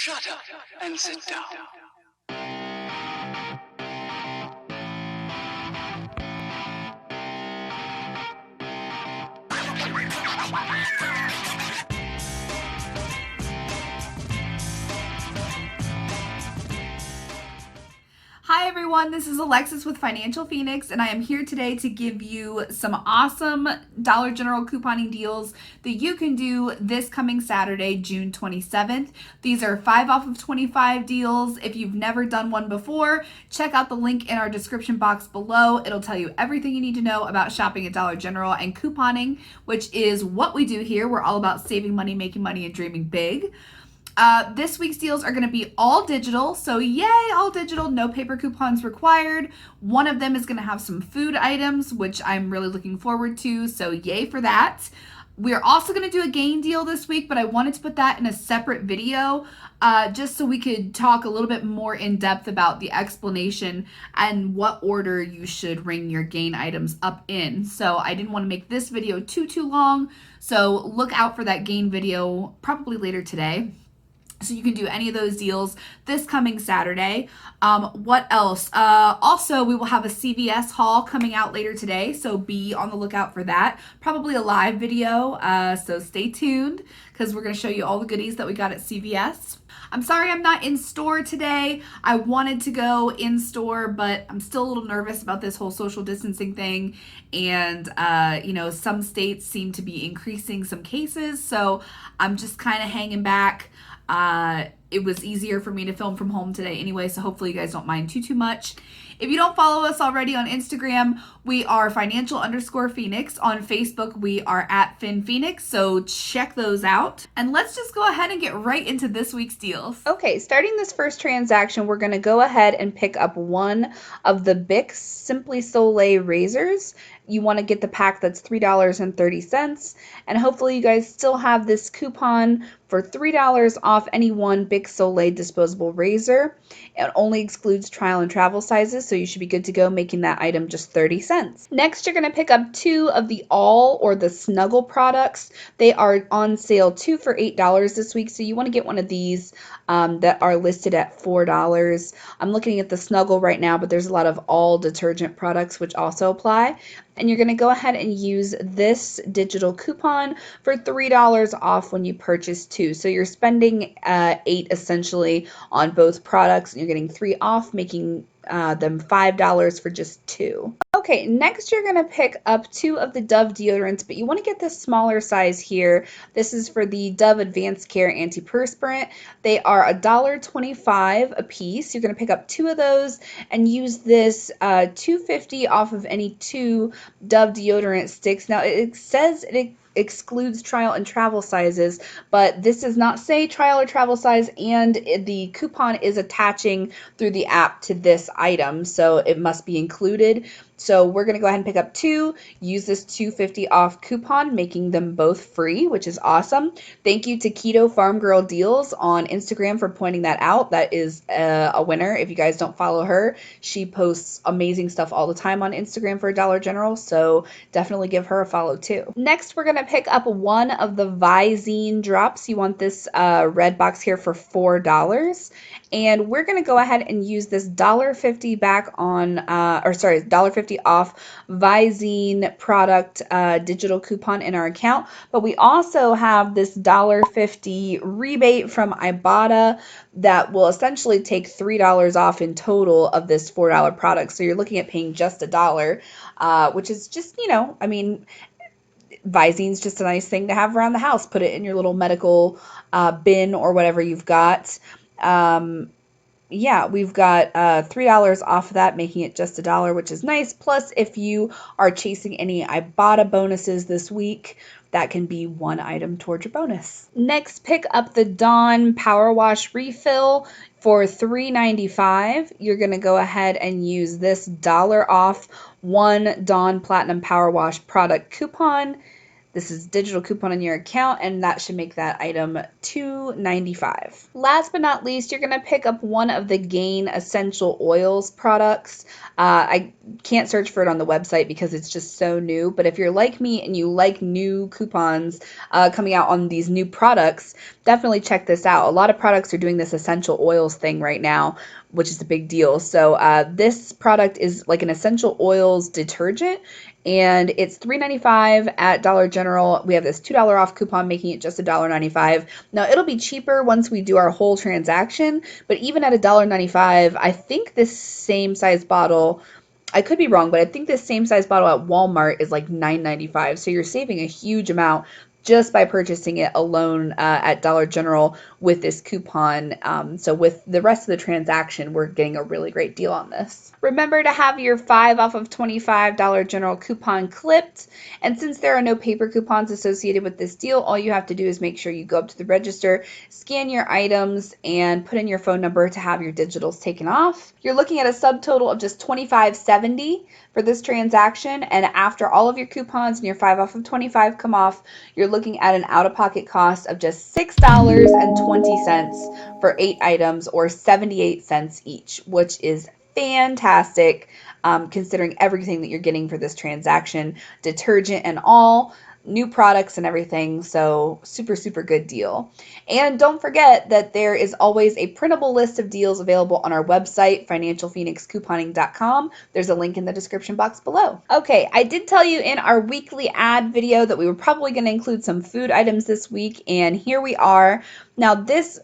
Shut up and sit down. Hi everyone, this is Alexis with Financial Phoenix, and I am here today to give you some awesome Dollar General couponing deals that you can do this coming Saturday, June 27th. These are 5 off of 25 deals. If you've never done one before, check out the link in our description box below. It'll tell you everything you need to know about shopping at Dollar General and couponing, which is what we do here. We're all about saving money, making money, and dreaming big. This week's deals are going to be all digital, so yay, all digital, no paper coupons required. One of them is going to have some food items, which I'm really looking forward to, so yay for that. We're also going to do a gain deal this week, but I wanted to put that in a separate video just so we could talk a little bit more in depth about the explanation and what order you should ring your gain items up in. So I didn't want to make this video too long, so look out for that gain video probably later today. So you can do any of those deals this coming Saturday. What else? Also, we will have a CVS haul coming out later today, so be on the lookout for that. Probably a live video, so stay tuned because we're going to show you all the goodies that we got at CVS. I'm sorry I'm not in store today. I wanted to go in store, but I'm still a little nervous about this whole social distancing thing. And, some states seem to be increasing some cases, so I'm just kind of hanging back. It was easier for me to film from home today anyway, so hopefully you guys don't mind too much. If you don't follow us already on Instagram, we are financial_Phoenix. On Facebook, we are at FinPhoenix, so check those out. And let's just go ahead and get right into this week's deals. Okay, starting this first transaction, we're going to go ahead and pick up one of the Bic Simply Soleil razors. You want to get the pack that's $3.30, and hopefully you guys still have this coupon for $3 off any one Bic Soleil disposable razor. It only excludes trial and travel sizes, so you should be good to go, making that item just 30 cents. Next, you're going to pick up two of the All or the Snuggle products. They are on sale, 2 for $8 this week, so you want to get one of these that are listed at $4. I'm looking at the Snuggle right now, but there's a lot of All detergent products which also apply. And you're going to go ahead and use this digital coupon for $3 off when you purchase two. So you're spending $8 essentially on both products, and you're getting 3 off, making them $5 for just 2. Okay, next you're going to pick up 2 of the Dove deodorants, but you want to get the smaller size here. This is for the Dove Advanced Care Antiperspirant. They are $1.25 a piece. You're going to pick up 2 of those and use this $2.50 off of any 2 Dove deodorant sticks. Now it says it excludes trial and travel sizes, but this does not say trial or travel size, and the coupon is attaching through the app to this item, so it must be included. So we're going to go ahead and pick up 2, use this $2.50 off coupon, making them both free, which is awesome. Thank you to Keto Farm Girl Deals on Instagram for pointing that out. That is a winner. If you guys don't follow her, she posts amazing stuff all the time on Instagram for Dollar General, so definitely give her a follow too. Next, we're going to pick up one of the Visine drops. You want this red box here for $4. And we're going to go ahead and use this $1.50 back on, $1.50 off Visine product digital coupon in our account. But we also have this $1.50 rebate from Ibotta that will essentially take $3 off in total of this $4 product. So you're looking at paying just $1, which is just, Visine's just a nice thing to have around the house. Put it in your little medical bin or whatever you've got. We've got $3 off of that, making it just $1, which is nice. Plus, if you are chasing any Ibotta bonuses this week, that can be one item towards your bonus. Next, pick up the Dawn Power Wash Refill for $3.95. You're going to go ahead and use this $1 off one Dawn Platinum Power Wash product coupon. This is digital coupon on your account, and that should make that item $2.95. Last but not least, you're going to pick up one of the Gain Essential Oils products. I can't search for it on the website because it's just so new, but if you're like me and you like new coupons coming out on these new products, definitely check this out. A lot of products are doing this essential oils thing right now, which is a big deal. So this product is like an essential oils detergent, and it's $3.95 at Dollar General. We have this $2 off coupon, making it just $1.95. Now, it'll be cheaper once we do our whole transaction, but even at $1.95, I think this same size bottle, I could be wrong, but I think this same size bottle at Walmart is like $9.95. So you're saving a huge amount just by purchasing it alone at Dollar General with this coupon. So with the rest of the transaction, we're getting a really great deal on this. Remember to have your 5 off of $25 Dollar General coupon clipped. And since there are no paper coupons associated with this deal, all you have to do is make sure you go up to the register, scan your items, and put in your phone number to have your digitals taken off. You're looking at a subtotal of just $25.70 for this transaction, and after all of your coupons and your 5 off of 25 come off, you're looking at an out-of-pocket cost of just $6.20 for 8 items, or 78 cents each, which is fantastic considering everything that you're getting for this transaction, detergent and all, new products and everything. So super, super good deal. And don't forget that there is always a printable list of deals available on our website, financialphoenixcouponing.com. There's a link in the description box below. Okay, I did tell you in our weekly ad video that we were probably going to include some food items this week, and here we are. Now, this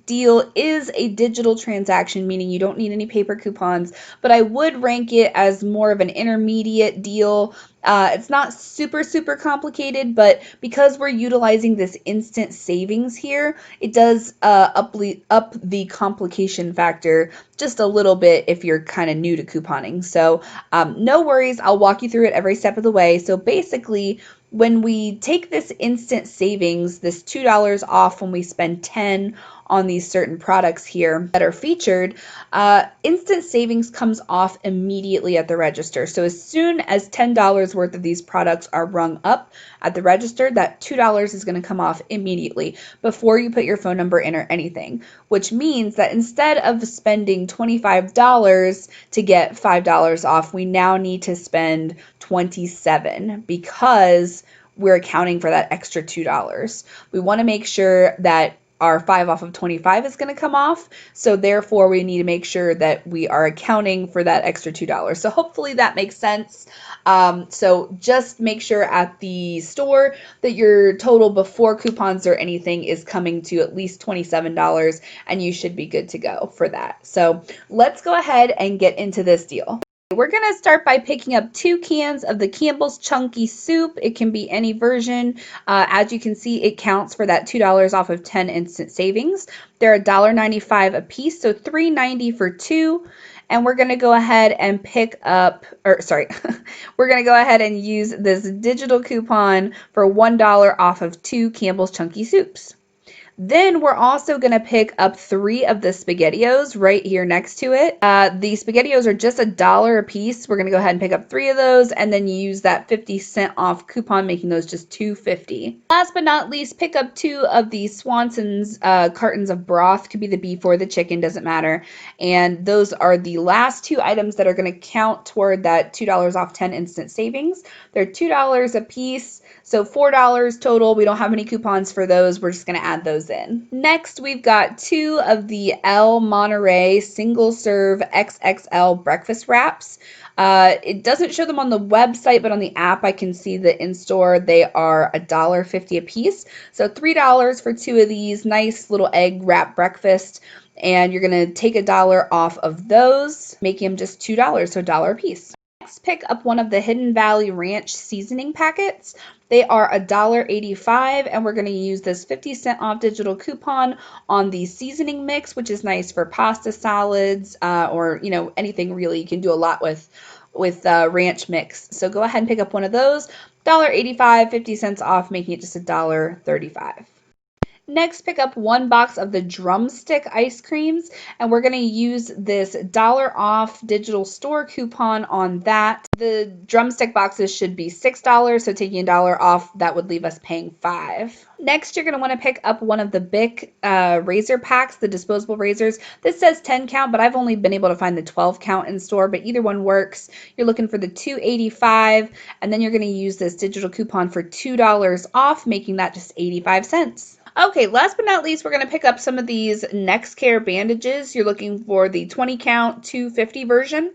deal is a digital transaction, meaning you don't need any paper coupons, but I would rank it as more of an intermediate deal. It's not super, super complicated, but because we're utilizing this instant savings here, it does up the complication factor just a little bit if you're kind of new to couponing. So no worries, I'll walk you through it every step of the way. So basically, when we take this instant savings, this $2 off when we spend $10 on these certain products here that are featured, instant savings comes off immediately at the register. So as soon as $10 worth of these products are rung up at the register, that $2 is going to come off immediately before you put your phone number in or anything, which means that instead of spending $25 to get $5 off, we now need to spend $27 because we're accounting for that extra $2. We want to make sure that our 5 off of 25 is going to come off. So therefore, we need to make sure that we are accounting for that extra $2. So hopefully that makes sense. So just make sure at the store that your total before coupons or anything is coming to at least $27, and you should be good to go for that. So let's go ahead and get into this deal. We're going to start by picking up 2 cans of the Campbell's Chunky Soup. It can be any version. As you can see, it counts for that $2 off of 10 instant savings. They're $1.95 a piece, so $3.90 for 2. And we're going to go ahead and pick up, we're going to go ahead and use this digital coupon for $1 off of 2 Campbell's Chunky Soups. Then we're also going to pick up 3 of the SpaghettiOs right here next to it. The SpaghettiOs are just $1 a piece. We're going to go ahead and pick up 3 of those and then use that 50-cent off coupon, making those just $2.50. Last but not least, pick up 2 of the Swanson's cartons of broth. Could be the beef or the chicken, doesn't matter. And those are the last 2 items that are going to count toward that $2 off 10 instant savings. They're $2 a piece. So $4 total. We don't have any coupons for those. We're just going to add those in. Next, we've got 2 of the El Monterey single serve XXL breakfast wraps. It doesn't show them on the website, but on the app I can see that in store they are $1.50 a piece. So $3 for 2 of these nice little egg wrap breakfast. And you're going to take $1 off of those, making them just $2, so $1 a piece. Next, pick up one of the Hidden Valley Ranch seasoning packets. They are $1.85, and we're going to use this 50-cent off digital coupon on the seasoning mix, which is nice for pasta salads or anything really. You can do a lot with ranch mix. So go ahead and pick up one of those. $1.85, 50 cents off, making it just $1.35. Next, pick up 1 box of the Drumstick ice creams, and we're going to use this $1 off digital store coupon on that. The Drumstick boxes should be $6, so taking $1 off, that would leave us paying $5. Next, you're going to want to pick up one of the Bic razor packs, the disposable razors. This says 10 count, but I've only been able to find the 12 count in store, but either one works. You're looking for the $2.85, and then you're going to use this digital coupon for $2 off, making that just 85 cents. Okay, last but not least, we're going to pick up some of these NextCare bandages. You're looking for the 20 count 250 version.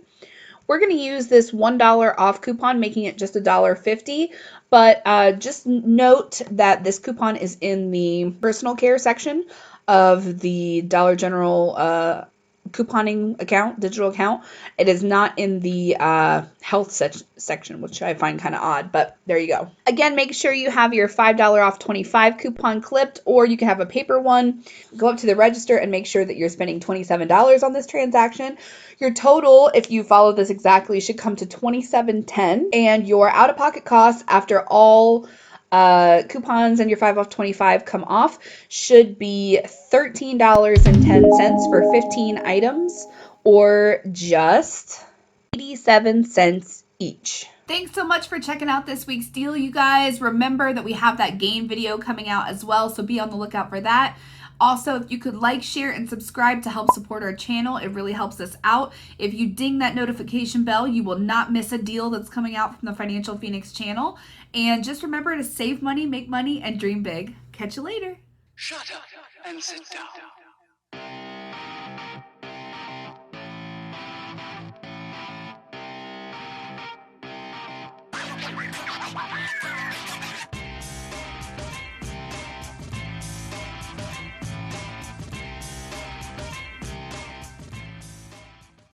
We're going to use this $1 off coupon, making it just $1.50. But just note that this coupon is in the personal care section of the Dollar General couponing account, digital account. It is not in the health section, which I find kind of odd, but there you go. Again, make sure you have your $5 off 25 coupon clipped, or you can have a paper one. Go up to the register and make sure that you're spending $27 on this transaction. Your total, if you follow this exactly, should come to $27.10, and your out-of-pocket costs after all coupons and your 5 off 25 come off should be $13.10 for 15 items, or just 87 cents each. Thanks so much for checking out this week's deal, you guys. Remember that we have that game video coming out as well, so be on the lookout for that. Also, if you could like, share, and subscribe to help support our channel, it really helps us out. If you ding that notification bell, you will not miss a deal that's coming out from the Financial Phoenix channel. And just remember to save money, make money, and dream big. Catch you later. Shut up and sit down.